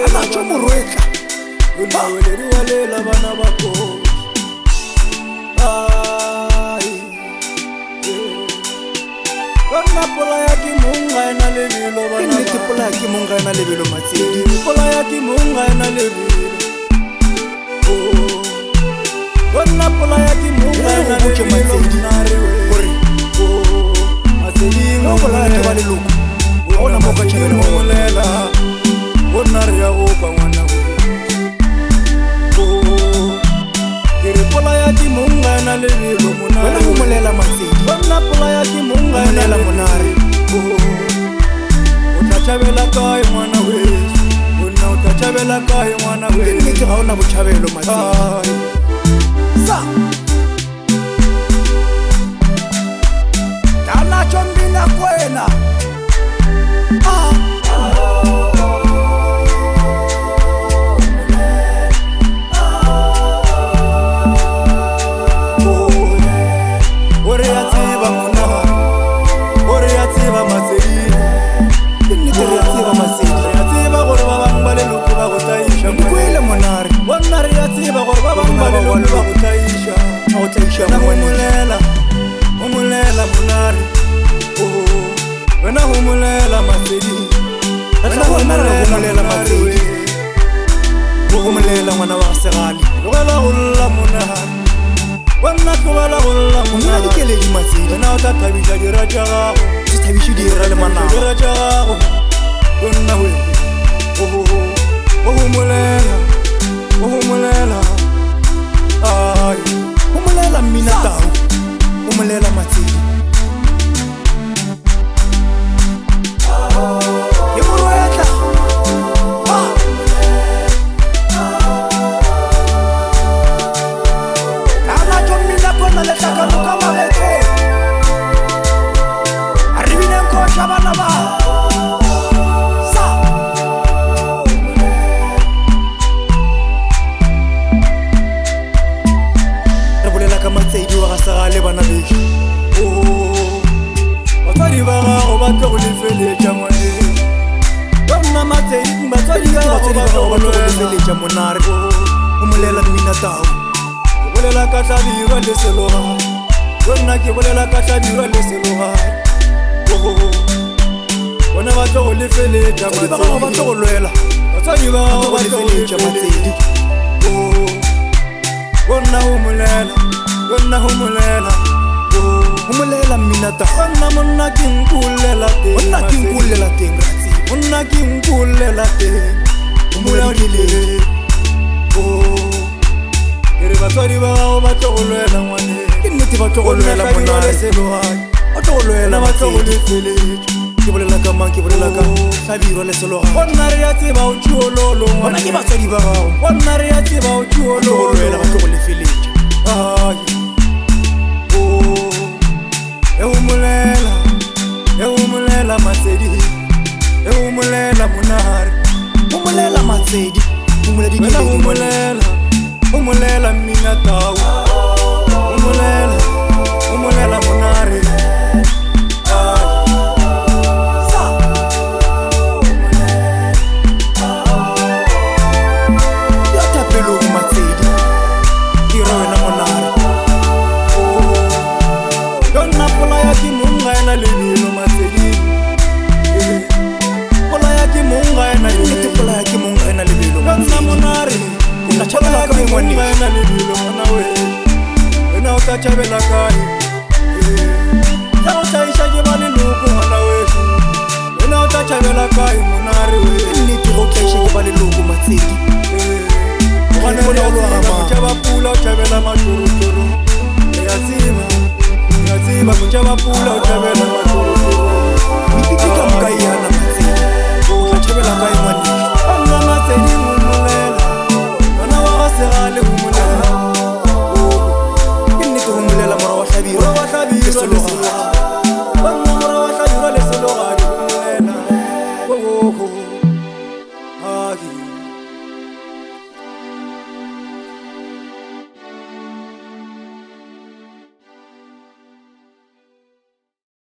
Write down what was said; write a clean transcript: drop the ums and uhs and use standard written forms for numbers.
ana tšo morwetla Una weleri walela bana bako Bana pola ya ki munga ena lebilo bana ene te pola ya ke monga ena lebelo Matsedi Pola ya ki munga ena lebilo Bana pola ya ki munga ena botse Matsedi gore Matsedi no pola ya ke ba leloko ga gona mo ka tšhabela go molela Bona re ya go kwa ngwana we Kere pola ya ki munga ena lebilo wena monare go molela Matsedi Bana pola ya ki munga ena monela monare O tla tšhabela kae ngwana we Ona o tla tšhabela kae ngwana we ke nnete ga ona botšhabelo Matsedi Ai sa dala tšo mbina kwena Ore ya tseba mona Ore ya tseba Matsedi ke nnete re a tseba Matsedi Re ya tseba gore ba bang ba leloko ba go taiša ke kwele monare Bona re ya tseba gore ba bang ba leloko ba go taiša ga go tlaiša Wena go ngwane molela monare Wena go molela Matsedi Wena go molela Matsedi go molela ngwana wa segale Tlogela go lla monare Wena tlogela go lla o mona monare dikeledi Matsedi Wena o tla thabiša dira tša gago se thabiše dira le managa Dira tša gago Wena we O go molela Ai go molela mmina tau o molela Matsedi ke morwetla ana tšo mmina kona letlakano ka magetse a re bineng koša bana ba sa re bolela ka Matsedi wa ga segale bana bešo Batswadi ba gago ba tlo go lefeletša ngwane Bana Matsedi batswadi ba gago batswadi ba ba tlo gago go ba tlo go lwela lefeletša monare o molela mmina tau Ke bolela ka tlabirwa le selogae Wena ke bolela ka tlabirwa le selogae Bona ba tlo go lefeletša batswadi ba gago ba tlo go lwela Batswadi ba gago go ba tlo go lefeletša Matsedi Bona go molela Bona go molela o molela mmina tau Bona monna ke nkulela teng gonna ke nkolela teng ra tseba Monna ke nkulela teng o molela dikeledi Kere batswadi ba gago ba tlo go lwela ngwane ke nnete ba tlo go lwela monare ba tlo go lwela ba tlo go Matsedi lefeletša ke bolela ka mang ke bolela ka tlhabirwa le seloga Bona re ya tseba o tšhololo bona ke batswadi ba gago Bona re ya tseba o ba tlo go lwela ba tlo go lefeletša E go molela Matsedi E go molela monare o molela Matsedi o molela Wena dikeledi go molela O molela mmina tau O molela monare ya thapelong Matsedi ke re wena monare Yona pola ya ki munga ena lebilo Matsedi Pola ya ki munga ena nnete lebilo pola ya ke monga ena lebelo Yona Matsedi monare o tla tšhabela ka ngwane munga ena lebilo mona we Wena o tla tšhabela kae Ya o tšaiša ke ba leloko mona we Wena o tla tšhabela kae monare we ke nnete go tlaiša ke ba leloko Matsedi Gane Ke bona o lwa o gamang. tšaba pula o tšhabela matorotoro Ya tseba Go tšaba pula o